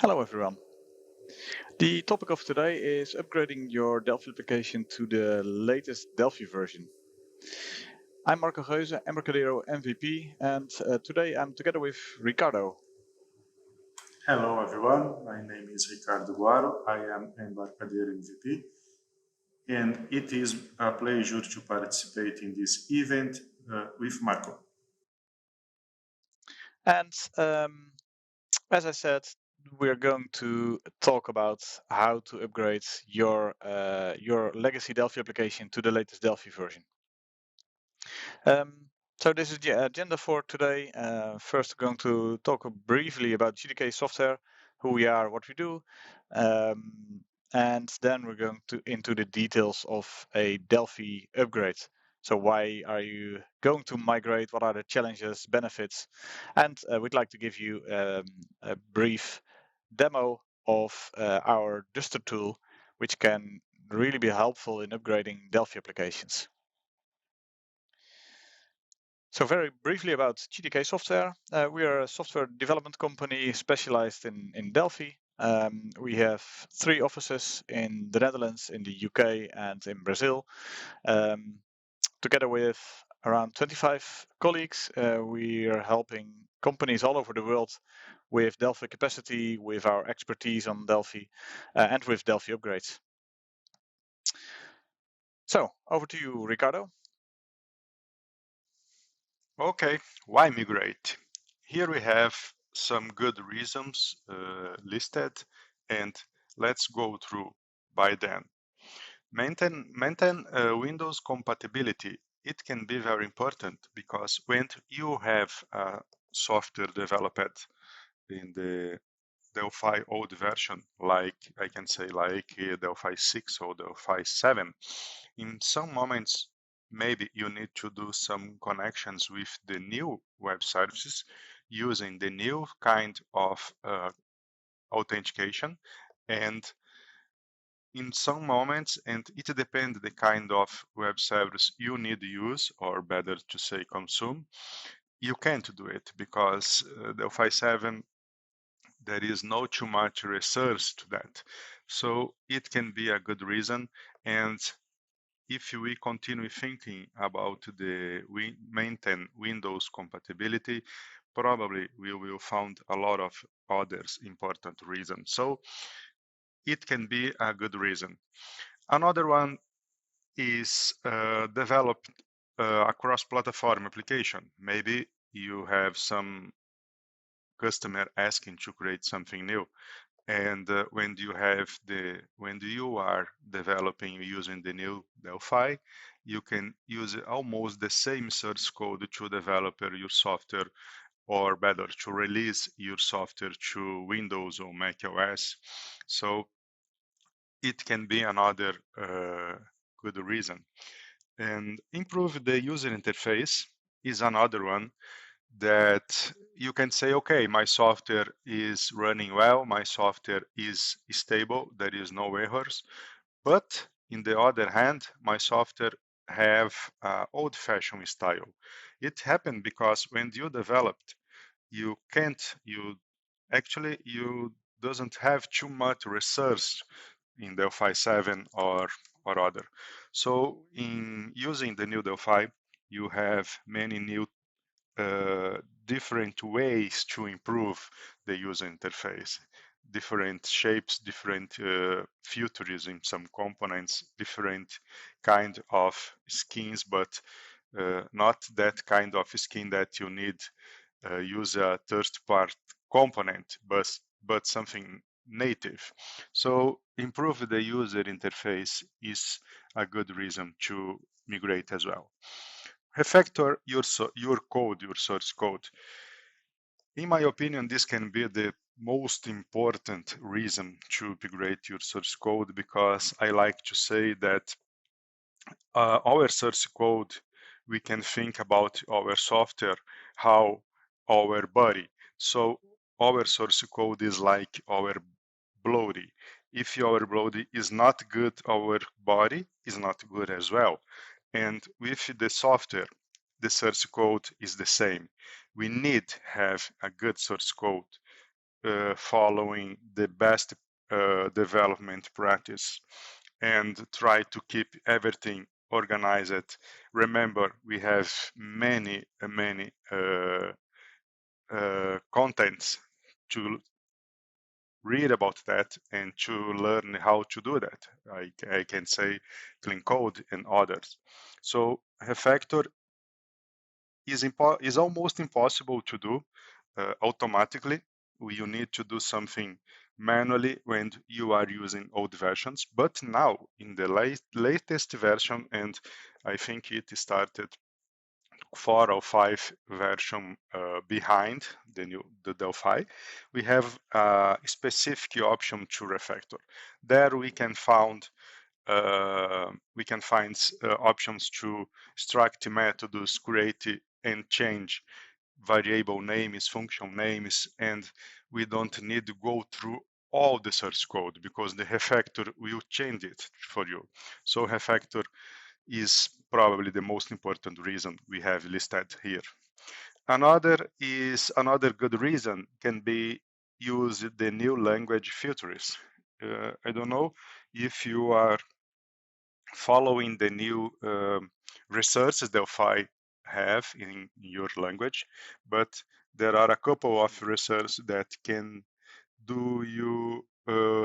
Hello everyone. The topic of today is upgrading your Delphi application to the latest Delphi version. I'm Marco Geuze, Embarcadero MVP, and today I'm together with Ricardo. Hello everyone, my name is Ricardo Guaro, I am Embarcadero MVP, and it is a pleasure to participate in this event with Marco. And as I said, we're going to talk about how to upgrade your legacy Delphi application to the latest Delphi version. So this is the agenda for today. First, we're going to talk briefly about GDK Software, who we are, what we do, and then we're going into the details of a Delphi upgrade. So why are you going to migrate? What are the challenges, benefits? And we'd like to give you a brief demo of our Duster tool, which can really be helpful in upgrading Delphi applications. So very briefly about GDK Software. We are a software development company specialized in Delphi. We have 3 offices in the Netherlands, in the UK, and in Brazil. Together with around 25 colleagues, we are helping companies all over the world with Delphi capacity, with our expertise on Delphi, and with Delphi upgrades. So over to you, Ricardo. Okay, why migrate? Here we have some good reasons listed, and let's go through by them. Maintain Windows compatibility. It can be very important because when you have software developed in the Delphi old version, like I can say like Delphi 6 or Delphi 7, in some moments maybe you need to do some connections with the new web services using the new kind of authentication, and in some moments, and it depends the kind of web service you need to use, or better to say consume, you can't do it because Delphi 7 there is no too much research to that. So it can be a good reason. And if we continue thinking about the maintain Windows compatibility, probably we will find a lot of others important reasons. So it can be a good reason. Another one is developed a cross-platform application. Maybe you have some customer asking to create something new, and when you are developing using the new Delphi, you can use almost the same source code to develop your software, or better, to release your software to Windows or Mac OS. So it can be another good reason. And improve the user interface is another one that you can say, okay, my software is running well, my software is stable, there is no errors, but in the other hand, my software have old-fashioned style. It happened because when you developed, you doesn't have too much research in Delphi 7 or other. So in using the new Delphi, you have many new different ways to improve the user interface, different shapes, different features in some components, different kind of skins, but not that kind of skin that you need use a third-part component, but something native. So improve the user interface is a good reason to migrate as well. Refactor your code, your source code. In my opinion, this can be the most important reason to migrate your source code, because I like to say that our source code, we can think about our software, how our body. So our source code is like our body. If our body is not good, our body is not good as well. And with the software, the source code is the same. We need have a good source code following the best development practice and try to keep everything organized. Remember, we have many contents to read about that and to learn how to do that. I can say clean code and others. So refactor is almost impossible to do automatically. You need to do something manually when you are using old versions. But now in the latest version, and I think it started 4 or 5 version behind the Delphi, we have a specific option to refactor. There we can find options to extract methods, create and change variable names, function names, and we don't need to go through all the source code because the refactor will change it for you. So refactor is probably the most important reason we have listed here. Another good reason can be use the new language filters. I don't know if you are following the new resources Delphi have in your language, but there are a couple of resources that can do you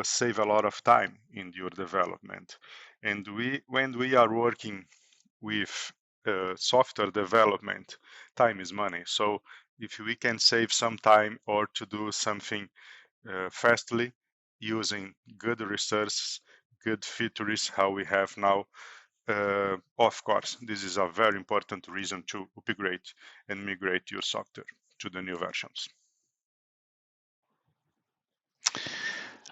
save a lot of time in your development. And when we are working with software development, time is money. So if we can save some time or to do something fastly using good resources, good features, how we have now, of course, this is a very important reason to upgrade and migrate your software to the new versions.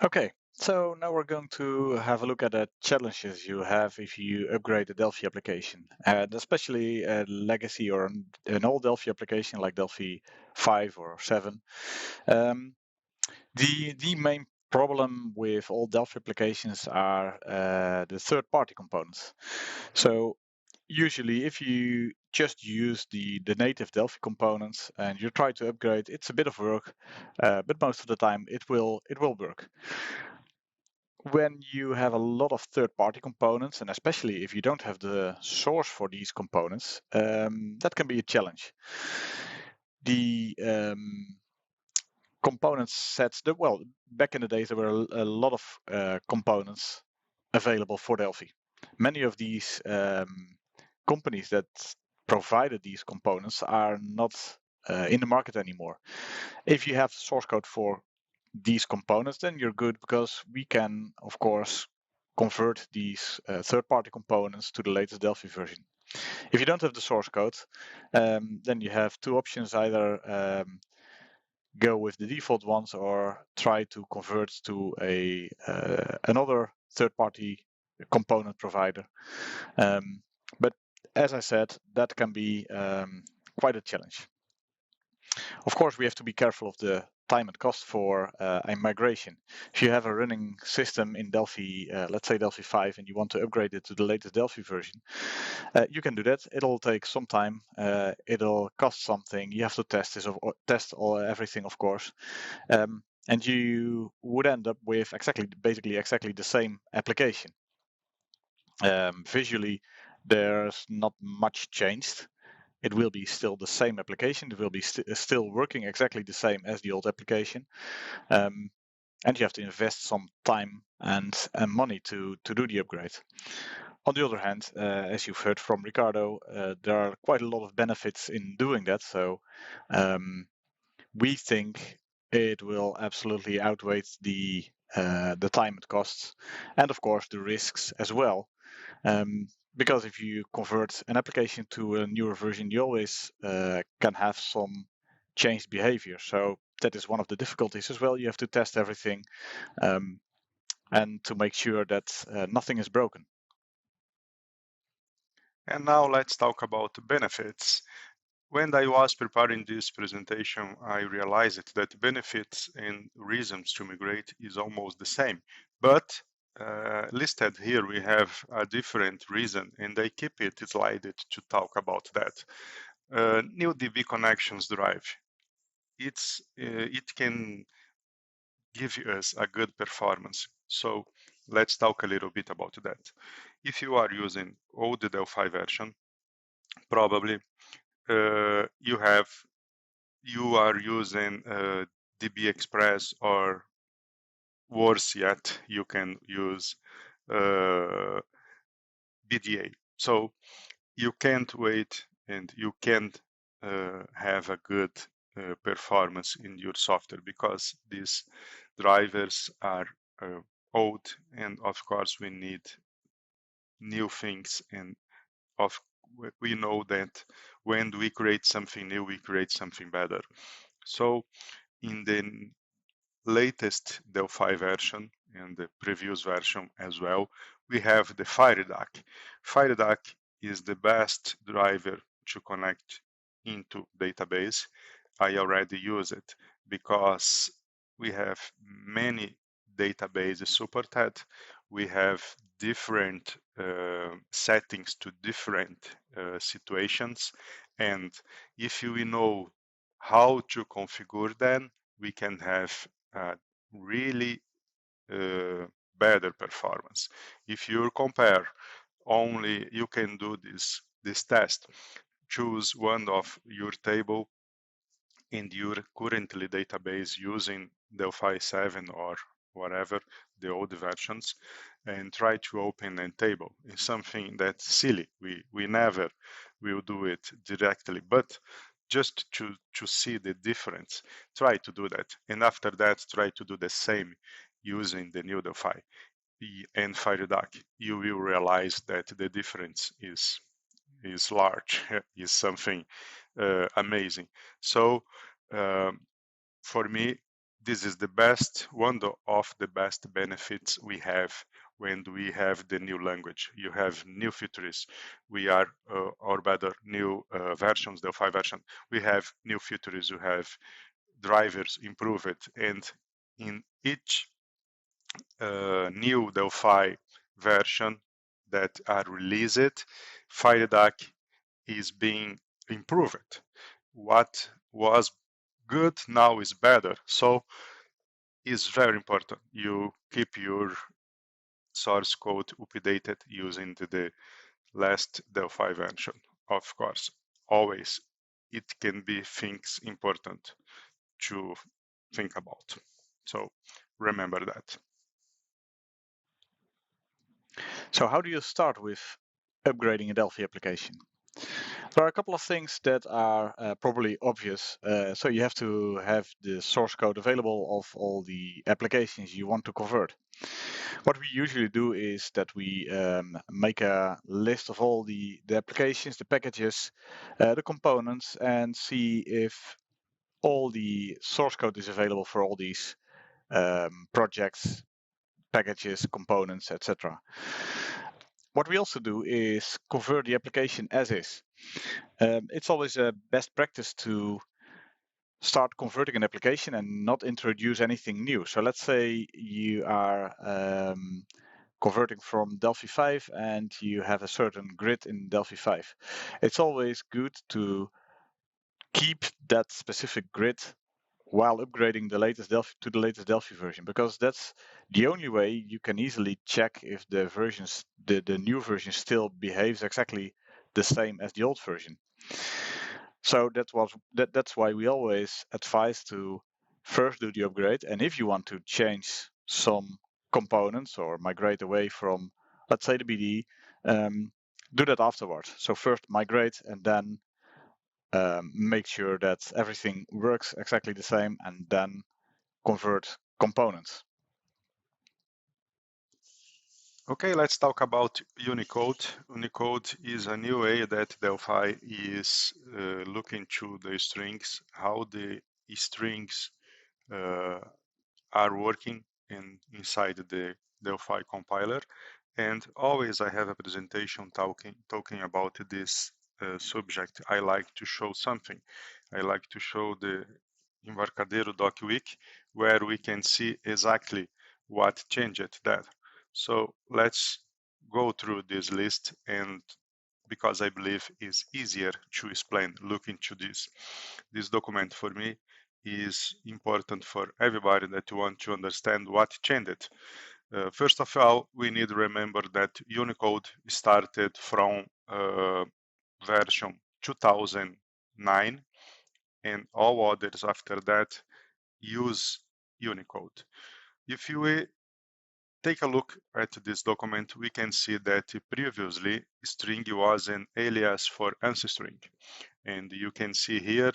Okay, so now we're going to have a look at the challenges you have if you upgrade a Delphi application, and especially a legacy or an old Delphi application like Delphi 5 or 7. The main problem with all Delphi applications are the third-party components. So usually if you just use the native Delphi components and you try to upgrade, it's a bit of work, but most of the time it will work. When you have a lot of third-party components, and especially if you don't have the source for these components, that can be a challenge. The component sets, well, back in the days there were a lot of components available for Delphi. Many of these companies that provided these components are not in the market anymore. If you have source code for these components, then you're good, because we can, of course, convert these third-party components to the latest Delphi version. If you don't have the source code, then you have two options: either go with the default ones or try to convert to another third-party component provider. But as I said, that can be quite a challenge. Of course, we have to be careful of the time and cost for a migration. If you have a running system in Delphi, let's say Delphi 5, and you want to upgrade it to the latest Delphi version, you can do that. It'll take some time. It'll cost something. You have to test everything, of course. And you would end up with basically exactly the same application. Visually, there's not much changed. It will be still the same application. It will be still working exactly the same as the old application. And you have to invest some time and money to do the upgrade. On the other hand, as you've heard from Ricardo, there are quite a lot of benefits in doing that. So we think it will absolutely outweigh the time it costs, and of course the risks as well. Because if you convert an application to a newer version, you always can have some changed behavior. So that is one of the difficulties as well. You have to test everything and to make sure that nothing is broken. And now let's talk about benefits. When I was preparing this presentation, I realized that benefits and reasons to migrate is almost the same. But listed here, we have a different reason, and I keep it slided to talk about that. New DB connections drive. It can give us a good performance. So let's talk a little bit about that. If you are using old Delphi version, probably you are using DB Express, or worse yet, you can use BDA. So you can't wait and you can't have a good performance in your software because these drivers are old, and of course we need new things. And of we know that when we create something new, we create something better. So in the latest Delphi version and the previous version as well, we have the FireDAC. FireDAC is the best driver to connect into database. I already use it because we have many databases supported. We have different settings to different situations. And if we know how to configure them, we can have really better performance. If you compare only, you can do this test. Choose one of your table in your currently database using Delphi 7 or whatever, the old versions, and try to open a table. It's something that's silly. We never will do it directly, but just to see the difference, try to do that. And after that, try to do the same using the new Delphi and FireDAC. You will realize that the difference is large, is something amazing. So for me, this is the best, one of the best benefits we have when we have the new language. You have new features. We are, or better, new versions, the 5 version. We have new features. You have drivers improved, and in each new Delphi version that are released, FireDAC is being improved. What was good now is better. So it's very important you keep your source code updated using the last Delphi version. Of course, always it can be things important to think about. So remember that. So how do you start with upgrading a Delphi application? There are a couple of things that are probably obvious. So you have to have the source code available of all the applications you want to convert. What we usually do is that we make a list of all the applications, the packages, the components, and see if all the source code is available for all these projects, packages, components, etc. What we also do is convert the application as is. It's always a best practice to start converting an application and not introduce anything new. So let's say you are converting from Delphi 5 and you have a certain grid in Delphi 5. It's always good to keep that specific grid while upgrading the latest Delphi to the latest Delphi version, because that's the only way you can easily check if the versions, the new version still behaves exactly the same as the old version. So that's why we always advise to first do the upgrade, and if you want to change some components or migrate away from, let's say, the BD, do that afterwards. So first migrate and then make sure that everything works exactly the same, and then convert components. Okay, let's talk about Unicode. Unicode is a new way that Delphi is looking to the strings, how the strings are working inside the Delphi compiler. And always I have a presentation talking about this subject. I like to show something. I like to show the Embarcadero doc wiki, where we can see exactly what changed there. So let's go through this list, and because I believe it's easier to explain, look into this. This document for me is important for everybody that want to understand what changed. First of all, we need to remember that Unicode started from version 2009, and all others after that use Unicode. If you take a look at this document, we can see that previously string was an alias for ANSI string. And you can see here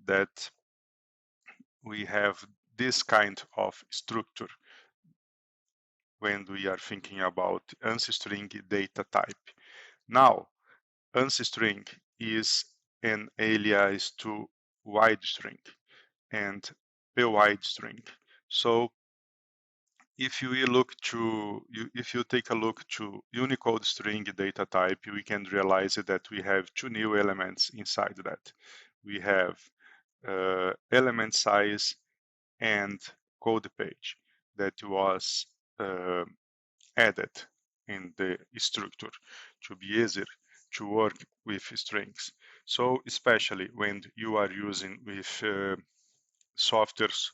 that we have this kind of structure when we are thinking about ANSI string data type. Now, ANSI string is an alias to wide string and a wide string. So if you take a look to Unicode string data type, we can realize that we have two new elements inside that. We have element size and code page that was added in the structure to be easier to work with strings. So especially when you are using with softwares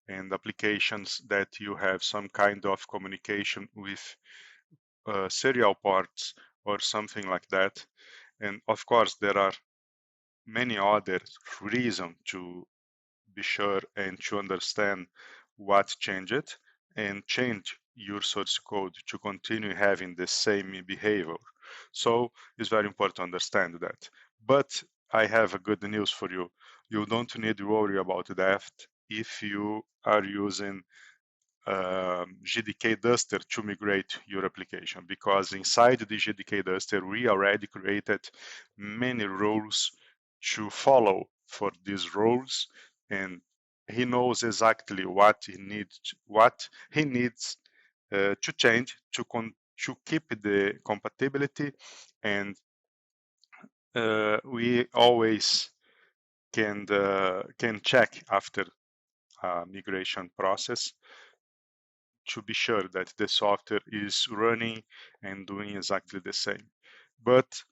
and applications that you have some kind of communication with serial ports or something like that. And of course, there are many other reasons to be sure and to understand what changed and change your source code to continue having the same behavior. So it's very important to understand that. But I have a good news for you. You don't need to worry about that if you are using GDK-Duster to migrate your application, because inside the GDK-Duster, we already created many rules to follow for these rules, and he knows exactly what he needs to change to keep the compatibility, and we always can check after migration process to be sure that the software is running and doing exactly the same. But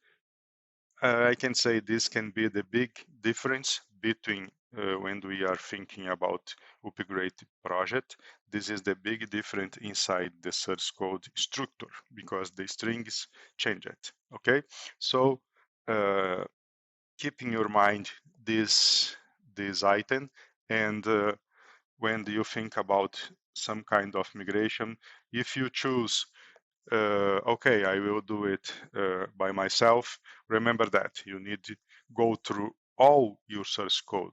I can say this can be the big difference between when we are thinking about upgrade project. This is the big difference inside the source code structure because the strings change it. Okay, so keep in your mind this item, and when you think about some kind of migration, if you choose okay, I will do it by myself, remember that you need to go through all your source code,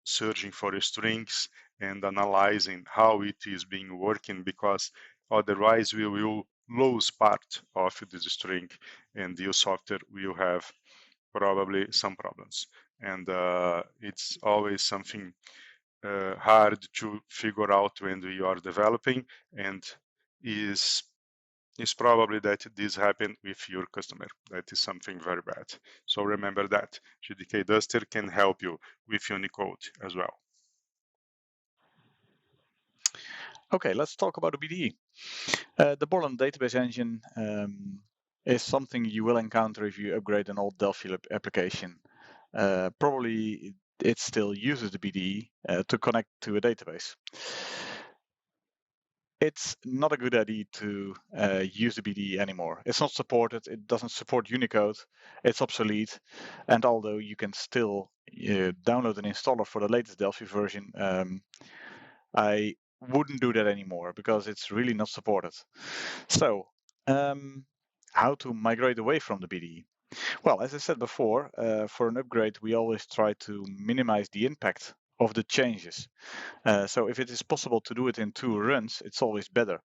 searching for strings and analyzing how it is being working, because otherwise we will lose part of this string and your software will have probably some problems. And it's always something hard to figure out when you are developing, and is probably that this happened with your customer. That is something very bad. So remember that GDK-Duster can help you with Unicode as well. Okay, let's talk about the BDE. The Borland database engine is something you will encounter if you upgrade an old Delphi application. Probably it still uses the BDE to connect to a database. It's not a good idea to use the BDE anymore. It's not supported. It doesn't support Unicode. It's obsolete. And although you can still download an installer for the latest Delphi version, I wouldn't do that anymore because it's really not supported. So, how to migrate away from the BDE? Well, as I said before, for an upgrade, we always try to minimize the impact of the changes. So if it is possible to do it in 2 runs, it's always better.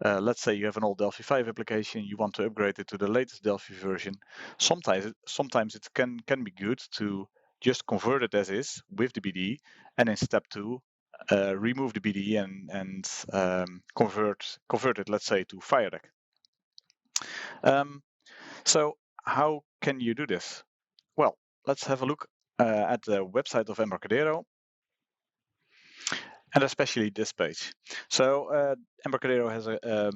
Let's say you have an old Delphi 5 application, you want to upgrade it to the latest Delphi version. Sometimes it can be good to just convert it as is with the BDE, and in step 2, remove the BDE and convert it, let's say, to FireDAC. So how can you do this? Well, let's have a look at the website of Embarcadero, and especially this page. So Embarcadero has a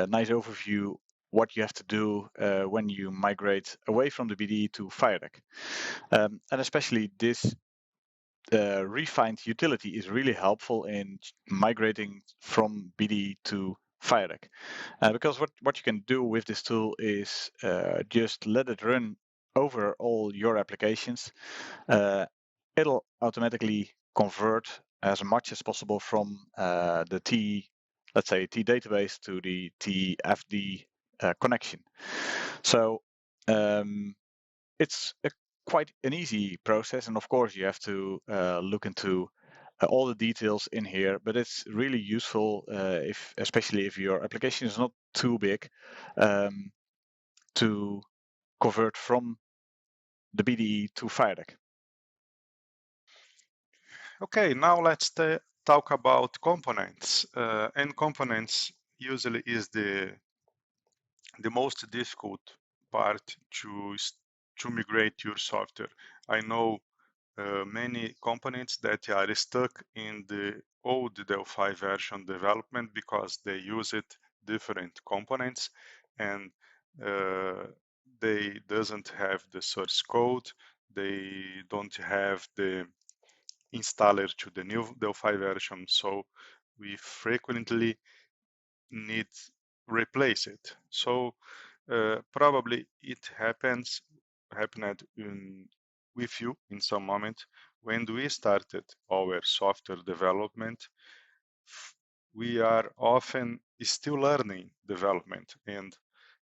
nice overview what you have to do when you migrate away from the BDE to FireDAC. And especially this refined utility is really helpful in migrating from BDE to FireDAC. Because what you can do with this tool is just let it run over all your applications. It'll automatically convert as much as possible from the let's say T database to the TFD connection. So it's quite an easy process, and of course you have to look into all the details in here, but it's really useful especially if your application is not too big, to convert from the BDE to FireDAC. Okay, now let's talk about components. And components usually is the most difficult part to migrate your software. I know many components that are stuck in the old Delphi version development because they use it different components, and they doesn't have the source code, they don't have the installer to the new Delphi version, so we frequently need replace it. So probably it happened with you in some moment. When we started our software development, we are often still learning development and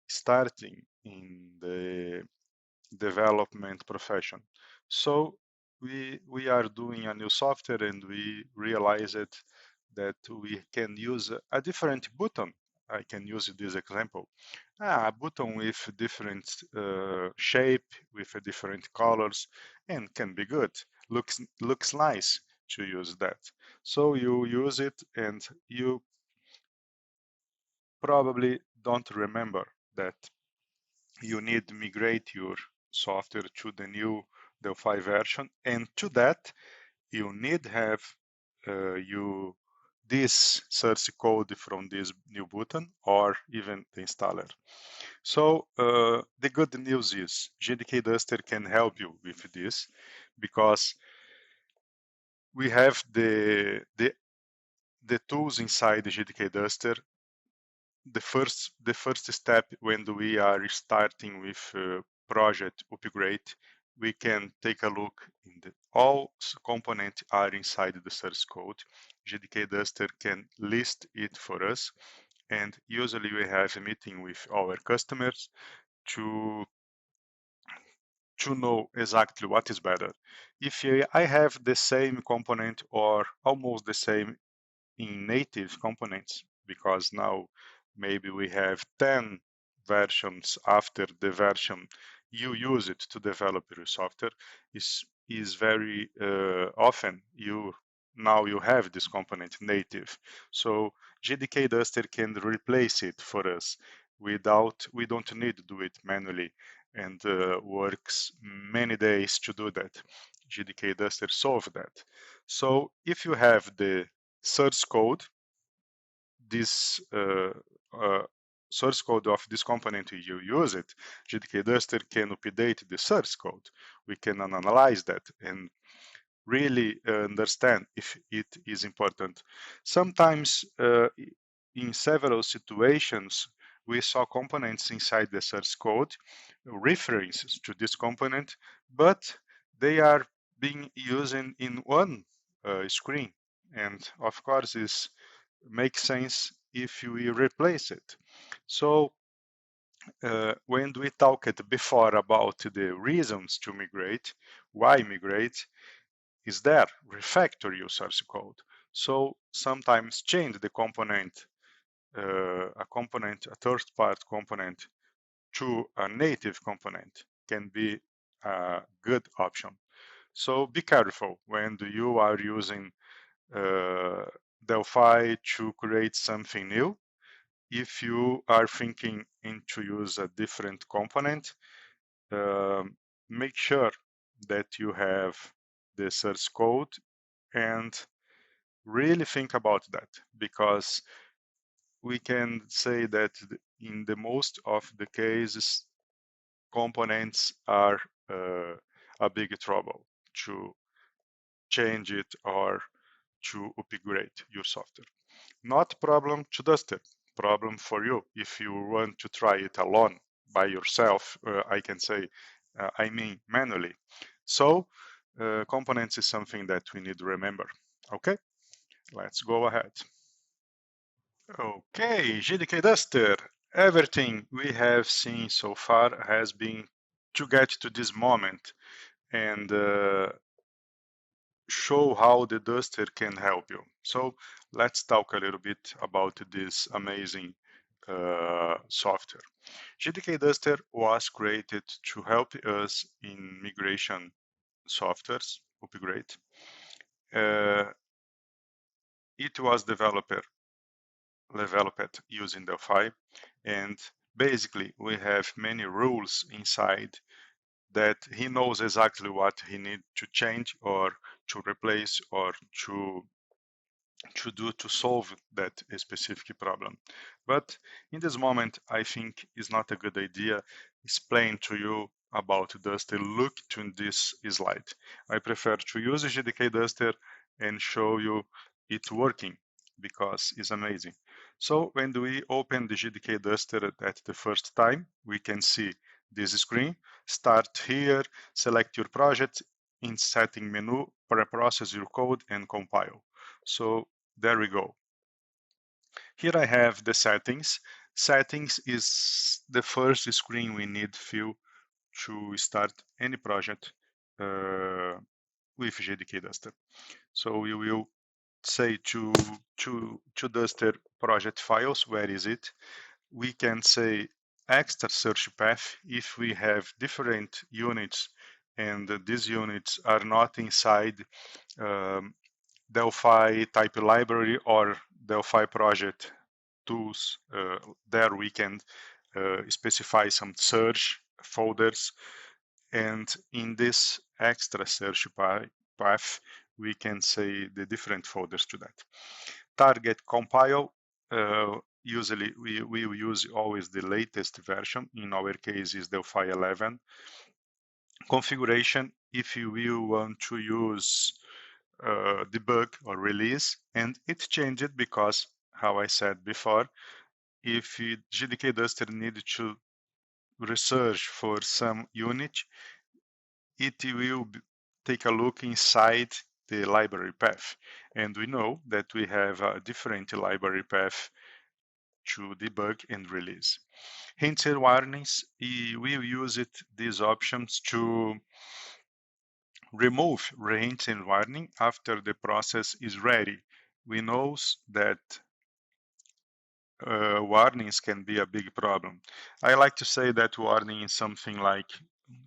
starting in the development profession. So we are doing a new software and we realized that we can use a different button. I can use this example. A button with different shape, with a different colors, and can be good. Looks nice to use that. So you use it, and you probably don't remember that you need to migrate your software to the new Delphi version, and to that you need have you this source code from this new button or even the installer. So the good news is GDK-Duster can help you with this, because we have the tools inside the GDK-Duster. The first step when we are starting with project upgrade, we can take a look in all components are inside the source code. GDK-Duster can list it for us, and usually we have a meeting with our customers to know exactly what is better. If I have the same component or almost the same in native components, because now maybe we have 10 versions after the version you use it to develop your software, is very often now you have this component native. So GDK-Duster can replace it for us we don't need to do it manually, and works many days to do that. GDK-Duster solve that. So if you have the source code, this source code of this component you use it, GDK-Duster can update the source code. We can analyze that and really understand if it is important. Sometimes in several situations, we saw components inside the source code, references to this component, but they are being used in one screen. And of course, this makes sense if we replace it. So when we talked before about the reasons to migrate, why migrate, is there refactor your source code. So sometimes change the component, a third part component to a native component can be a good option. So be careful when you are using Delphi to create something new. If you are thinking to use a different component, make sure that you have the source code and really think about that, because we can say that in the most of the cases, components are a big trouble to change it or to upgrade your software. Not problem to Duster, problem for you. If you want to try it alone by yourself, I can say, I mean manually. So components is something that we need to remember. Okay, let's go ahead. Okay, GDK-Duster. Everything we have seen so far has been to get to this moment and show how the Duster can help you. So let's talk a little bit about this amazing software. GDK-Duster was created to help us in migration softwares, upgrade. It was developed using Delphi, and basically we have many rules inside that he knows exactly what he needs to change or to replace or to do to solve that specific problem. But in this moment, I think it's not a good idea explain to you about Duster. Look to this slide. I prefer to use GDK Duster and show you it working because it's amazing. So when we open the GDK Duster at the first time, we can see this screen. Start here, select your project, in setting menu, preprocess your code and compile. So there we go. Here I have the settings. Settings is the first screen we need to start any project with GDK Duster. So we will say to Duster project files, where is it? We can say extra search path if we have different units and these units are not inside Delphi type library or Delphi project tools. There we can specify some search folders, and in this extra search path, we can say the different folders to that. Target compile, usually we use always the latest version. In our case is Delphi 11. Configuration, if you will want to use debug or release, and it changed because, how I said before, if GDK Duster needed to research for some unit, it will take a look inside the library path. And we know that we have a different library path to debug and release. Hints and warnings, we will use these options to remove hints and warning after the process is ready. We know that warnings can be a big problem. I like to say that warning is something like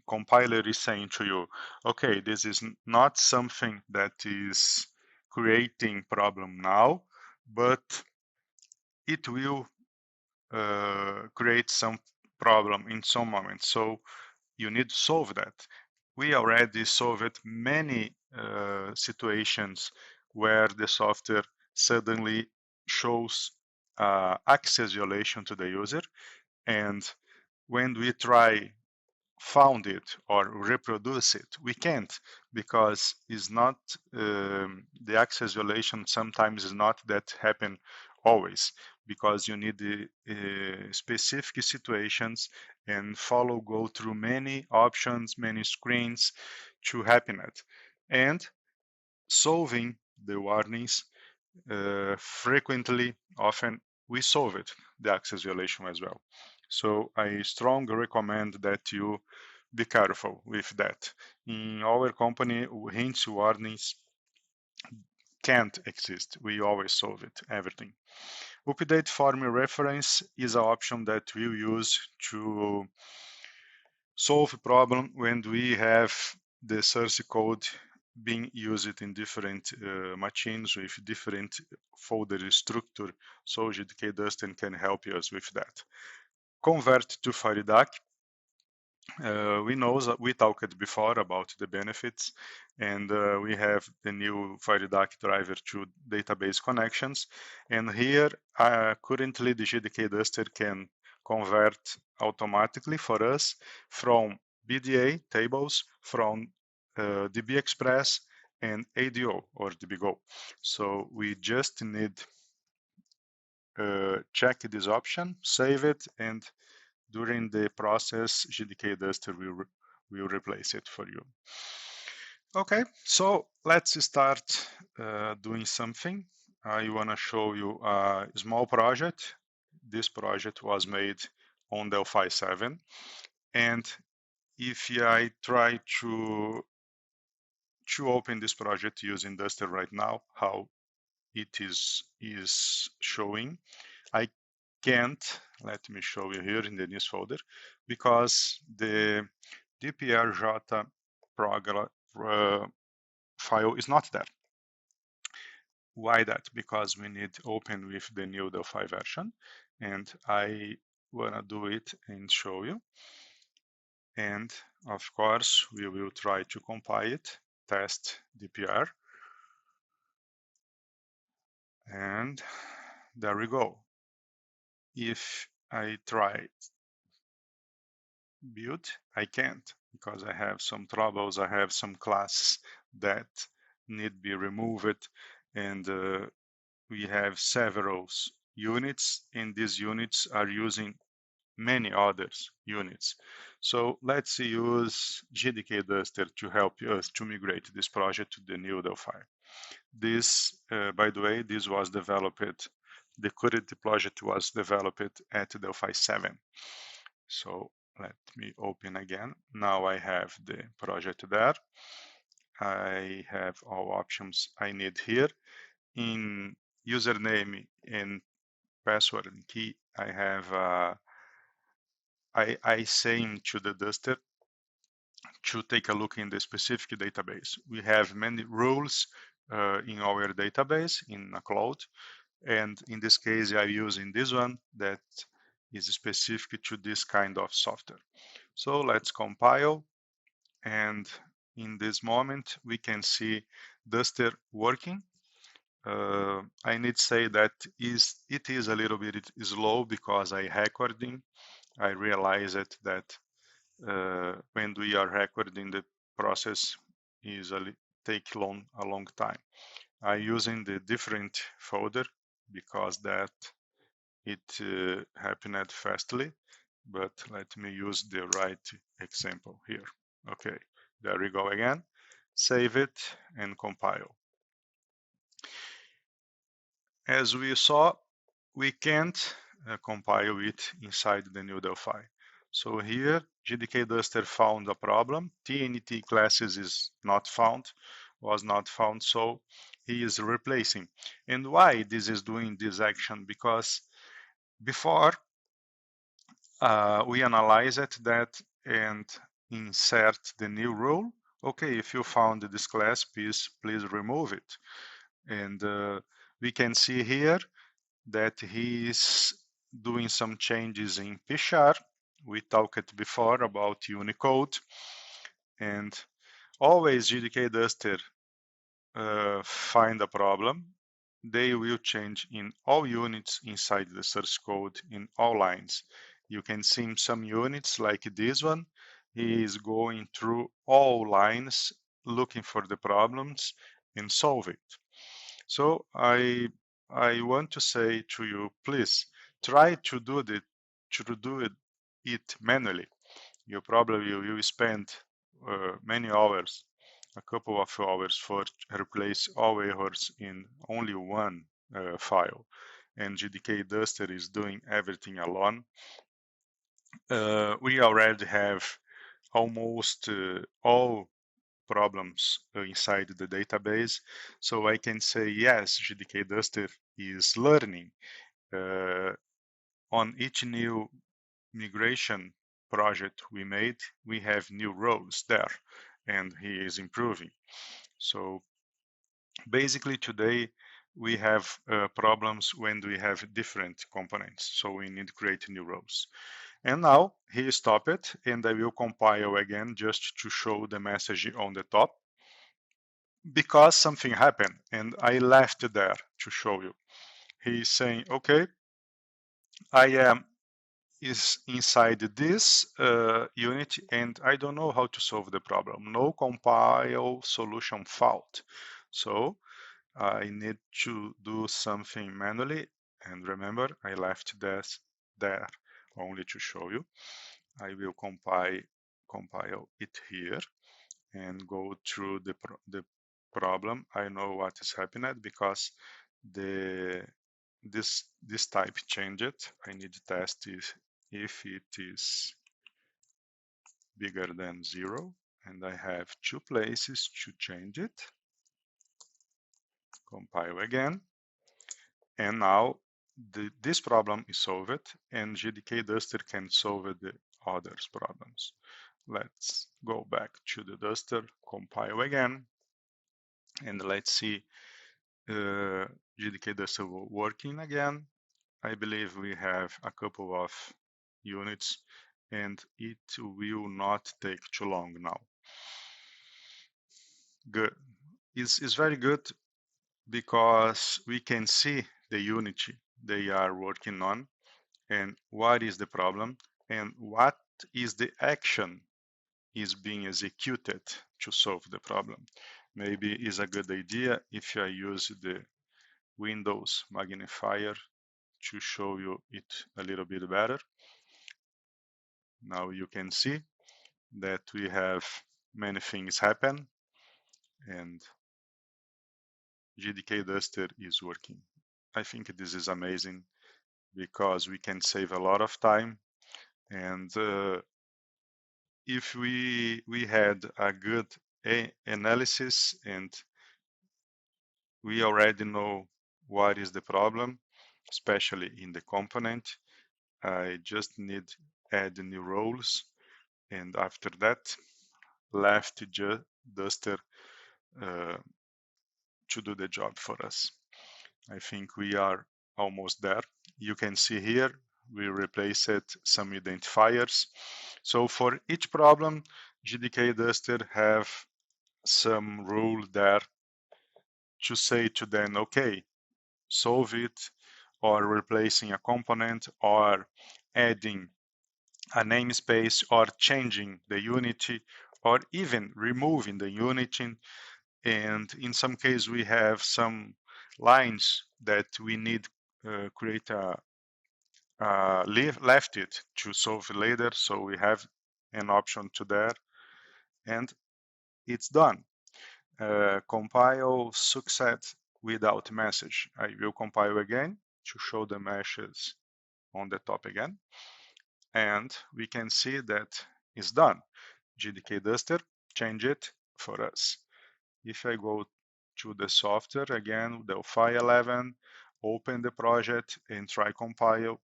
compiler is saying to you, okay, this is not something that is creating problem now, but it will create some problem in some moment. So you need to solve that. We already solved many situations where the software suddenly shows access violation to the user, and when we try found it or reproduce it, we can't, because it's not the access violation sometimes is not that happen always, because you need the specific situations and go through many options, many screens to happen it. And solving the warnings frequently, often we solve it, the access violation as well. So I strongly recommend that you be careful with that. In our company, hints warnings can't exist. We always solve it, everything. Update form reference is an option that we use to solve a problem when we have the source code being used in different machines with different folder structure. So GDK-Duster can help us with that. Convert to FireDAC. We know that we talked before about the benefits, and we have the new FireDAC driver to database connections. And here, currently, the GDK-Duster can convert automatically for us from BDA tables, from DB Express, and ADO or DBGO. So we just need check this option, save it, and during the process, GDK-Duster will replace it for you. Okay, so let's start doing something. I want to show you a small project. This project was made on Delphi 7. And if I try to open this project using Duster right now, how it is showing, I can't. Let me show you here in the news folder, because the dprj program file is not there. Why that? Because we need open with the new Delphi version, and I wanna do it and show you. And of course, we will try to compile it, test dpr, and there we go. If I try build, I can't, because I have some troubles. I have some classes that need be removed, and we have several units, and these units are using many others units. So let's use GDK-Duster to help us to migrate this project to the new Delphi. This, by the way, this was developed, the current project was developed at Delphi 7. So let me open again. Now I have the project there. I have all options I need here. In username and password and key, I have I say to the Duster to take a look in the specific database. We have many rules in our database in a cloud, and in this case, I'm using this one that is specific to this kind of software. So let's compile, and in this moment, we can see Duster working. I need to say that it is a little bit slow because I recording. I realized that when we are recording, the process is take a long time. I using the different folder because that it happened fastly, but let me use the right example here. Okay, there we go again. Save it and compile. As we saw, we can't compile it inside the new Delphi. So here, GDK-Duster found a problem. TNT classes is not found, was not found, so he is replacing. And why this is doing this action? Because before we analyzed that and insert the new rule. Okay, if you found this class, please remove it. And we can see here that he is doing some changes in P#. We talked before about Unicode, and always GDK-Duster find a problem. They will change in all units inside the source code in all lines. You can see some units like this one. He is going through all lines, looking for the problems and solve it. So I want to say to you, please try to do it manually. You probably will spend many hours, a couple of hours, for replace all errors in only one file. And GDK-Duster is doing everything alone. We already have almost all problems inside the database. So I can say, yes, GDK-Duster is learning. On each new migration project we made, we have new roles there, and he is improving. So basically today, we have problems when we have different components. So we need to create new roles. And now he stopped it, and I will compile again just to show the message on the top, because something happened and I left it there to show you. He's saying, okay, I am is inside this unit, and I don't know how to solve the problem. No compile solution found. So I need to do something manually. And remember, I left this there only to show you. I will compile it here and go through the problem. I know what is happening because this type changed. I need to test if it is bigger than 0, and I have 2 places to change it. Compile again, and now this problem is solved, and GDK-Duster can solve the others problems. Let's go back to the Duster, compile again, and let's see GDK-Duster working again. I believe we have a couple of units, and it will not take too long now. Good. It's very good because we can see the unity they are working on and what is the problem and what is the action is being executed to solve the problem. Maybe it's a good idea if I use the Windows magnifier to show you it a little bit better. Now you can see that we have many things happen and GDK-Duster is working. I think this is amazing because we can save a lot of time, and if we had a good analysis and we already know what is the problem, especially in the component, I just need add new roles, and after that left Duster to do the job for us. I think we are almost there. You can see here we replaced some identifiers. So for each problem, GDK-Duster have some rule there to say to them, okay, solve it, or replacing a component, or adding a namespace, or changing the unity, or even removing the unity. And in some cases, we have some lines that we need create a left it to solve later. So we have an option to there, and it's done. Compile success without message. I will compile again to show the meshes on the top again. And we can see that it's done. GDK-Duster change it for us. If I go to the software again, Delphi 11, open the project and try compile,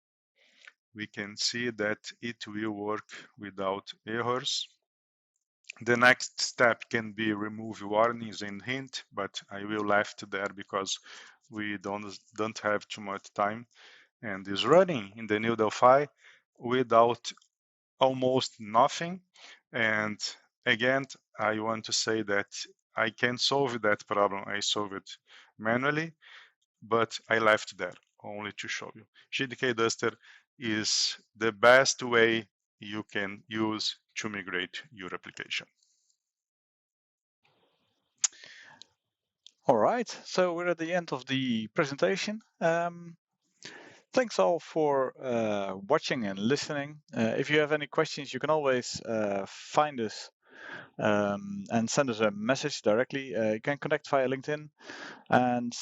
we can see that it will work without errors. The next step can be remove warnings and hint, but I will left there because we don't have too much time, and is running in the new Delphi without almost nothing. And again, I want to say that I can solve that problem. I solve it manually, but I left there only to show you. GDK-Duster is the best way you can use to migrate your application. All right, so we're at the end of the presentation. Thanks all for watching and listening. If you have any questions, you can always find us and send us a message directly. You can connect via LinkedIn, and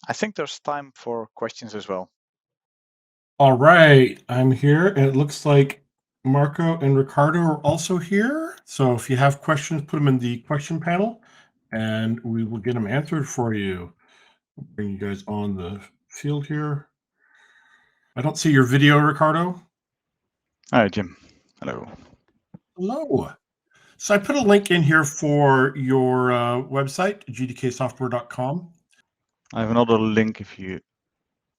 I think there's time for questions as well. All right, I'm here, and it looks like Marco and Ricardo are also here. So if you have questions, put them in the question panel, and we will get them answered for you. I'll bring you guys on the field here. I don't see your video, Ricardo. Hi, Jim. Hello. Hello. So I put a link in here for your website, gdksoftware.com. I have another link if you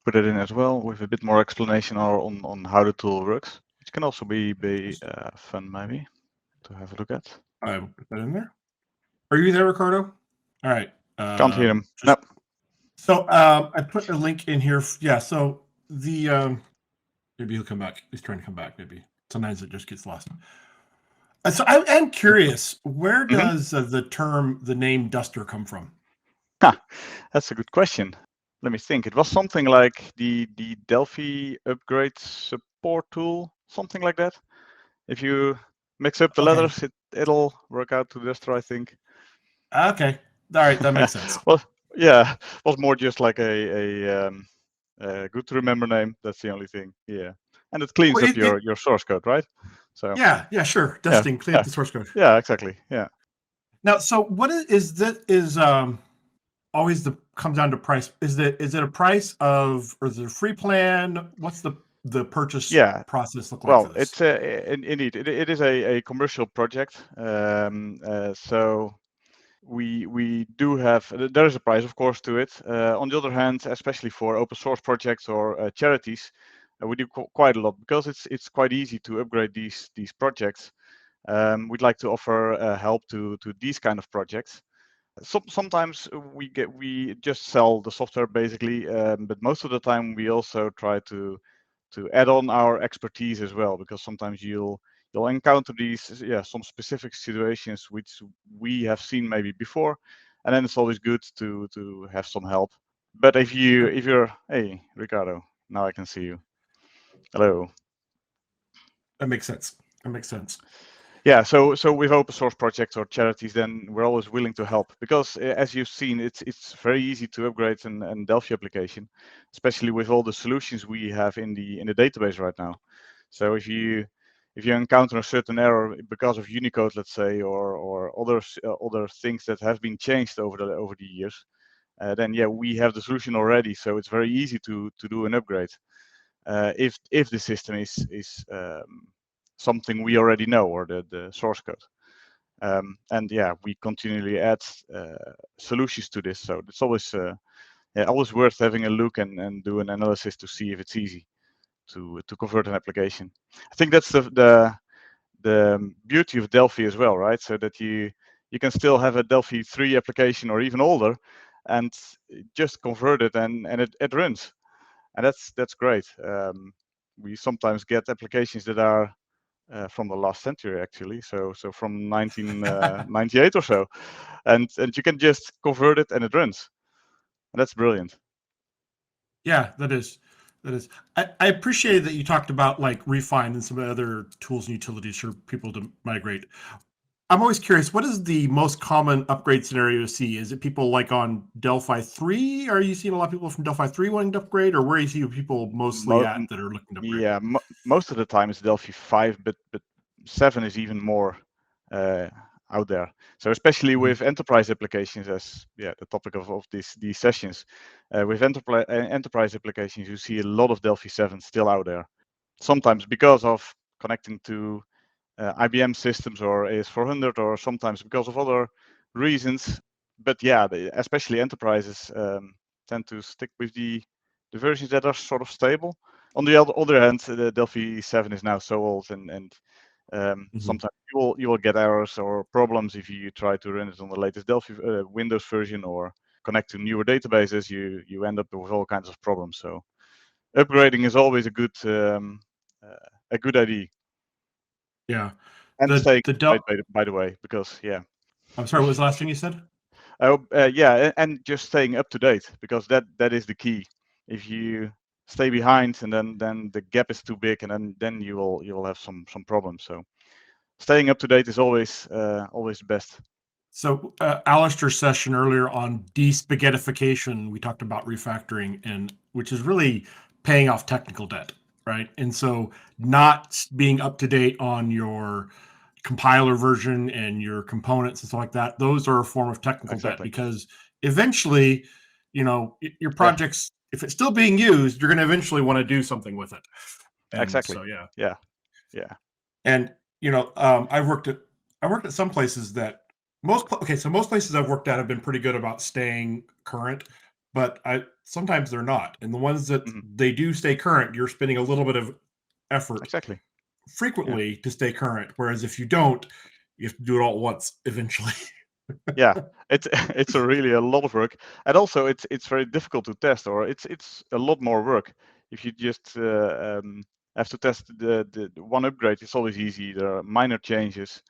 put it in as well with a bit more explanation on how the tool works, which can also be fun maybe to have a look at. I will put that in there. Are you there, Ricardo? All right. Can't hear him. No. So I put a link in here. Yeah. So the Maybe he'll come back. He's trying to come back. Maybe sometimes it just gets lost. So I am curious, where does the name Duster come from? That's a good question. Let me think. It was something like the Delphi upgrade support tool, something like that. If you mix up the letters, it'll work out to Duster, I think. Okay, all right, that makes sense. Well, yeah, was more just like a good to remember name. That's the only thing. Yeah, and it cleans up your source code, right? So yeah, sure. Dusting, clean up the source code. Yeah, exactly. Yeah. Now, so what is always comes down to price? Is it a price of, or is it a free plan? What's the purchase process look like? Well, for this? it's indeed it is a commercial project. So we do have, there is a price, of course, to it. On the other hand, especially for open source projects or charities, we do quite a lot because it's quite easy to upgrade these projects. We'd like to offer help to these kind of projects. Sometimes we just sell the software basically, but most of the time we also try to add on our expertise as well, because sometimes you'll encounter these some specific situations which we have seen maybe before, and then it's always good to have some help. But if you're hey Ricardo, now I can see you. Hello. That makes sense. Yeah, so with open source projects or charities, then we're always willing to help, because as you've seen, it's very easy to upgrade an Delphi application, especially with all the solutions we have in the database right now. So if you encounter a certain error because of Unicode, let's say, or other things that have been changed over the years, then yeah, we have the solution already. So it's very easy to do an upgrade if the system is something we already know, or the source code. And yeah, we continually add solutions to this, so it's always always worth having a look and do an analysis to see if it's easy to convert an application. I think that's the beauty of Delphi as well, right? So that you can still have a Delphi 3 application or even older, and just convert it and it runs, and that's great. We sometimes get applications that are from the last century, actually, so from 1998 or so, and you can just convert it and it runs, and that's brilliant. Yeah, that is. I appreciated that you talked about like Refine and some other tools and utilities for people to migrate. I'm always curious, what is the most common upgrade scenario you see? Is it people like on Delphi 3? Are you seeing a lot of people from Delphi 3 wanting to upgrade, or where are you seeing people mostly at that are looking to upgrade? Yeah, most of the time it's Delphi 5, but 7 is even more out there. So especially with enterprise applications, as the topic of these sessions, with enterprise applications, you see a lot of Delphi 7 still out there. Sometimes because of connecting to IBM systems or AS400, or sometimes because of other reasons. But yeah, especially enterprises tend to stick with the versions that are sort of stable. On the other hand, the Delphi 7 is now so old, and sometimes you will get errors or problems if you try to run it on the latest Delphi Windows version or connect to newer databases. You end up with all kinds of problems. So upgrading is always a good idea. Yeah. And staying by the way, because I'm sorry, what was the last thing you said? Yeah, and just staying up to date, because that is the key. If you stay behind, and then the gap is too big, and then you will have some problems. So staying up to date is always best. So Alistair's session earlier on despaghettification, we talked about refactoring, and which is really paying off technical debt, right? And so not being up to date on your compiler version and your components and stuff like that, those are a form of technical debt, because eventually, your projects, if it's still being used, you're going to eventually want to do something with it. And exactly. So yeah. And I've worked at some places that most places I've worked at have been pretty good about staying current, but sometimes they're not. And the ones that they do stay current, you're spending a little bit of effort frequently to stay current. Whereas if you don't, you have to do it all at once eventually. Yeah, it's really a lot of work, and also it's very difficult to test, or it's a lot more work if you just have to test the one upgrade, it's always easy. There are minor changes.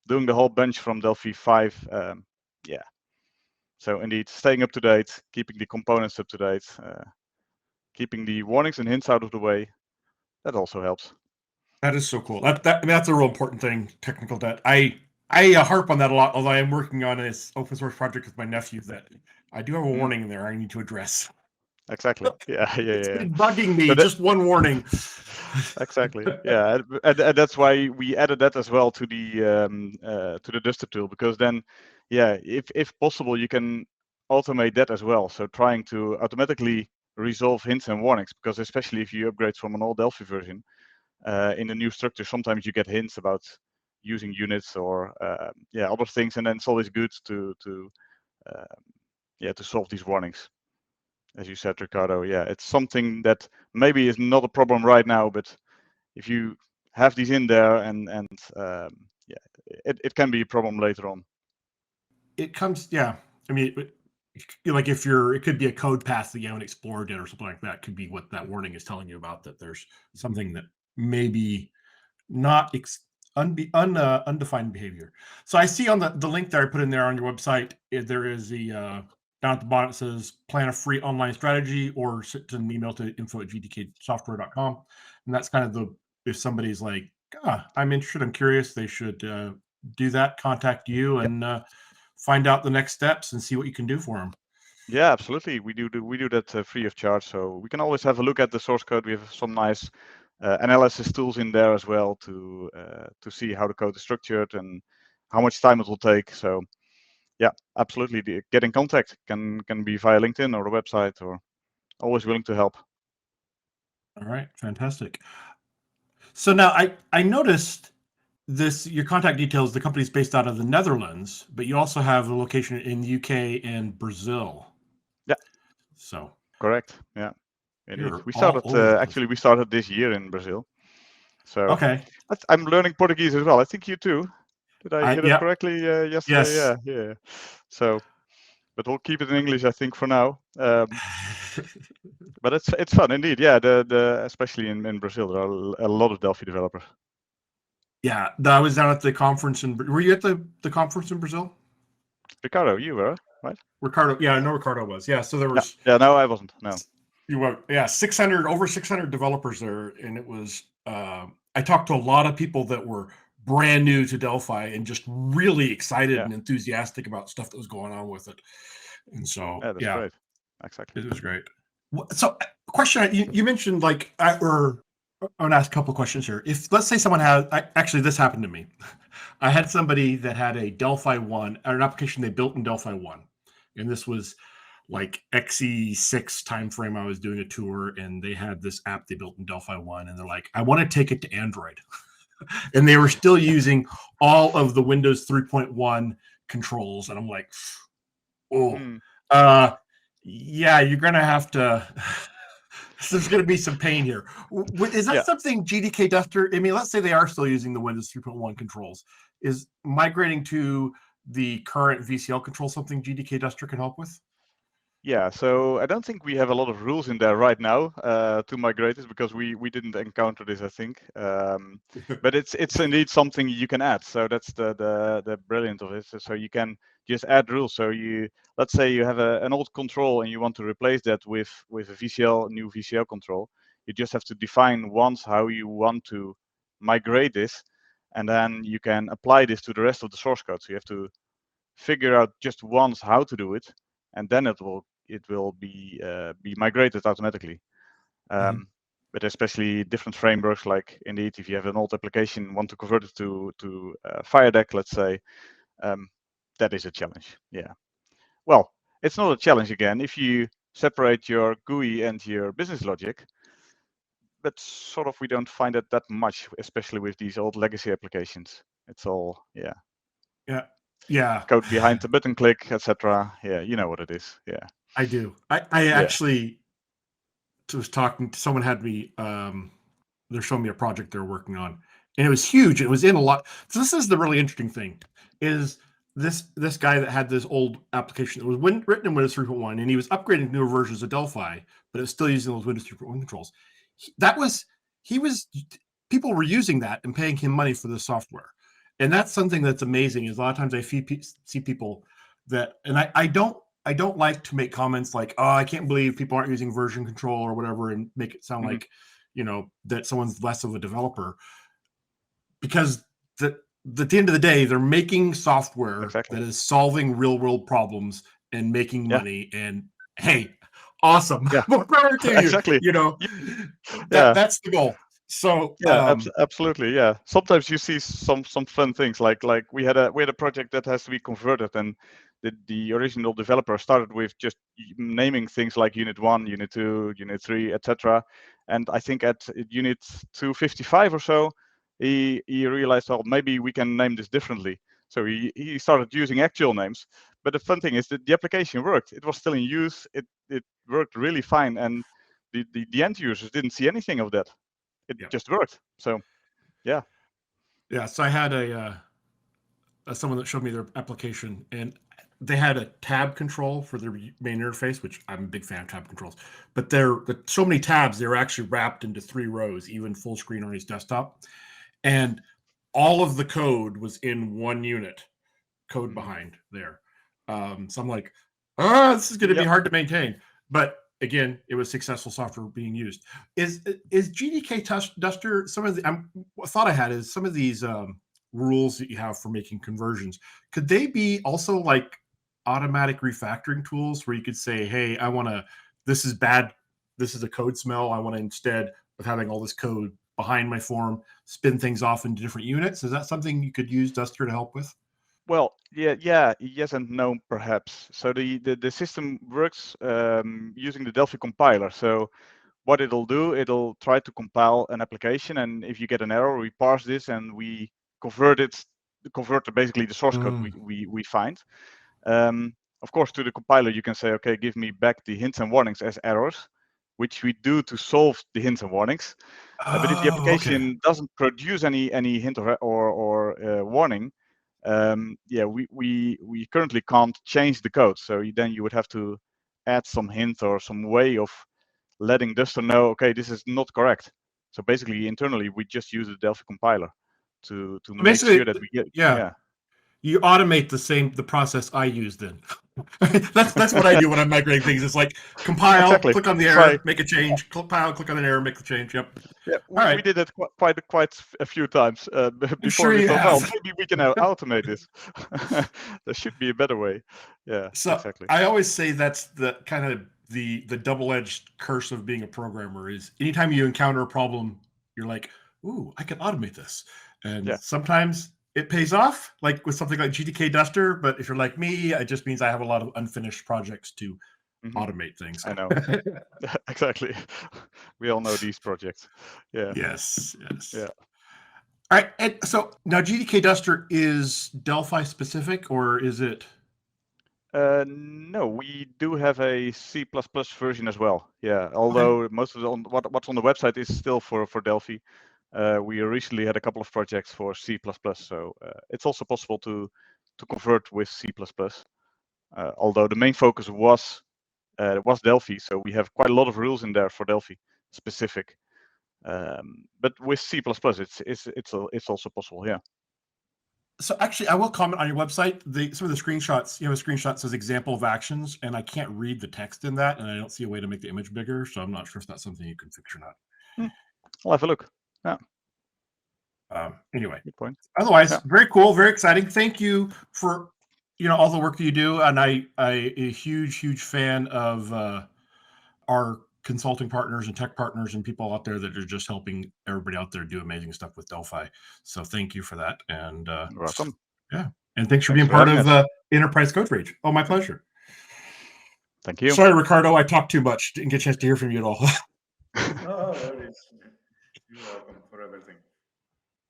Doing the whole bunch from Delphi 5, yeah. So indeed, staying up to date, keeping the components up to date, keeping the warnings and hints out of the way, that also helps. That is so cool. I mean, that's a real important thing, technical debt. I harp on that a lot, although I am working on this open source project with my nephew that I do have a warning in there I need to address. Exactly. Yeah. It's been bugging me. So just one warning. Exactly. Yeah, and that's why we added that as well to the Duster tool, because then, yeah, if possible, you can automate that as well. So trying to automatically resolve hints and warnings, because especially if you upgrade from an old Delphi version, in the new structure, sometimes you get hints about using units or other things, and then it's always good to solve these warnings. As you said, Ricardo, yeah, it's something that maybe is not a problem right now, but if you have these in there, it can be a problem later on. It comes, yeah. I mean, like it could be a code path that you haven't explored yet or something like that. Could be what that warning is telling you about, that there's something that maybe not undefined behavior. So I see on the link that I put in there on your website, there is the down at the bottom it says plan a free online strategy, or send an email to info@gdksoftware.com. And that's kind of if somebody's like, I'm interested, I'm curious, they should do that, contact you and find out the next steps and see what you can do for them. Yeah, absolutely. We do that free of charge. So we can always have a look at the source code. We have some nice analysis tools in there as well to see how the code is structured and how much time it will take. So yeah, absolutely. Get in contact. Can be via LinkedIn or the website, or always willing to help. All right, fantastic. So now I noticed your contact details. The company's based out of the Netherlands, but you also have a location in the UK and Brazil. Yeah. So correct. Yeah. Indeed. You're We started all we started this year in Brazil. So okay. I'm learning Portuguese as well. I think you too. Did I hear that correctly yesterday? Yes. Yeah. So, but we'll keep it in English, I think, for now. But it's fun indeed. Yeah, the especially in Brazil, there are a lot of Delphi developers. Yeah, I was down at the conference were you at the conference in Brazil? Ricardo, you were, right? Ricardo, yeah, I know Ricardo was. Yeah, so there was. Yeah, no, I wasn't. No. You were, yeah, over 600 developers there, and it was. I talked to a lot of people that were brand new to Delphi and just really excited and enthusiastic about stuff that was going on with it. And so, that's great. Exactly. It was great. So, question, you mentioned like, I want to ask a couple of questions here. If let's say someone has, actually, this happened to me. I had somebody that had a Delphi 1, or an application they built in Delphi 1, and this was like XE6 timeframe. I was doing a tour, and they had this app they built in Delphi 1, and they're like, I want to take it to Android. And they were still using all of the Windows 3.1 controls, and I'm like, yeah, you're gonna have to. There's going to be some pain here. Is that something GDK-Duster? I mean, let's say they are still using the Windows 3.1 controls. Is migrating to the current VCL control something GDK-Duster can help with? Yeah, so I don't think we have a lot of rules in there right now to migrate this, because we didn't encounter this, I think. But it's indeed something you can add. So that's the brilliance of it. So you can just add rules. So let's say you have an old control and you want to replace that with a new VCL control. You just have to define once how you want to migrate this, and then you can apply this to the rest of the source code. So you have to figure out just once how to do it, and then it will be migrated automatically. But especially different frameworks, like indeed, if you have an old application, want to convert it to FireDAC, let's say, that is a challenge. Yeah. Well, it's not a challenge again if you separate your GUI and your business logic. But sort of we don't find it that much, especially with these old legacy applications. It's all code behind the button click, etc. Yeah, you know what it is. Yeah, I do. I actually was talking to someone, had me they're showing me a project they're working on, and it was huge. It was in a lot. So this is the really interesting thing, is this guy that had this old application that was written in Windows 3.1, and he was upgrading to newer versions of Delphi, but it's still using those Windows 3.1 controls. people were using that and paying him money for the software. And that's something that's amazing. Is a lot of times I see people that, and I don't like to make comments like, oh, I can't believe people aren't using version control or whatever, and make it sound like, that someone's less of a developer, because at the end of the day, they're making software that is solving real world problems and making money. And hey, awesome. More power to you. Exactly. That's the goal. So absolutely, yeah. Sometimes you see some fun things like we had a project that has to be converted, and the original developer started with just naming things like Unit 1, Unit 2, Unit 3, etc. And I think at Unit 255 or so, he realized, well, maybe we can name this differently. So he started using actual names. But the fun thing is that the application worked. It was still in use. It worked really fine, and the end users didn't see anything of that. It just worked. So, yeah. So I had someone that showed me their application, and they had a tab control for their main interface, which I'm a big fan of tab controls. But there so many tabs, they're actually wrapped into 3 rows, even full screen on his desktop. And all of the code was in one unit, code behind there. So I'm like, this is going to be hard to maintain. But again, it was successful software being used. Is GDK-Duster, some of the thought I had is some of these rules that you have for making conversions, could they be also like automatic refactoring tools where you could say, hey, this is bad, this is a code smell, I want to, instead of having all this code behind my form, spin things off into different units? Is that something you could use Duster to help with? Well, yes and no, perhaps. So the system works using the Delphi compiler. So what it'll do, it'll try to compile an application, and if you get an error, we parse this and we convert basically the source code we find. Of course, to the compiler, you can say, okay, give me back the hints and warnings as errors, which we do to solve the hints and warnings. But if the application doesn't produce any hint or warning, we currently can't change the code. So then you would have to add some hint or some way of letting Duster know, okay, this is not correct. So basically, internally, we just use the Delphi compiler to make sure that we get. You automate the process I use then. that's what I do when I'm migrating things. It's like compile, click on the error, make a change, compile, click on an error, make the change. Yep. Yeah, we did that quite a few times before we thought, well, maybe we can automate this. There should be a better way. Yeah, so exactly. I always say that's the kind of the double-edged curse of being a programmer is anytime you encounter a problem, you're like, ooh, I can automate this. And sometimes it pays off, like with something like GDK-Duster. But if you're like me, it just means I have a lot of unfinished projects to automate things. I know. Exactly. We all know these projects. Yeah. Yes. Yeah. All right. And so now GDK-Duster is Delphi specific, or is it? No, we do have a C++ version as well. Yeah, although most of what's on the website is still for Delphi. We recently had a couple of projects for C++, so it's also possible to convert with C++. Although the main focus was Delphi, so we have quite a lot of rules in there for Delphi specific. But with C++, it's also possible. Yeah. So actually, I will comment on your website. Some of the screenshots, you have a screenshot that says example of actions, and I can't read the text in that, and I don't see a way to make the image bigger, so I'm not sure if that's something you can fix or not. I'll have a look. Yeah. Anyway, good point. Otherwise, very cool, very exciting. Thank you for all the work that you do, and I a huge fan of our consulting partners and tech partners and people out there that are just helping everybody out there do amazing stuff with Delphi. So thank you for that. And you're welcome. Yeah. And thanks for being part of Enterprise Code Rage. Oh, my pleasure. Thank you. Sorry, Ricardo, I talked too much. Didn't get a chance to hear from you at all. No worries. You're welcome for everything.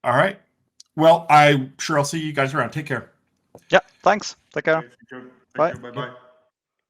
All right. Well, I'm sure I'll see you guys around. Take care. Yeah, thanks. Take care. Okay, thank you. Bye-bye.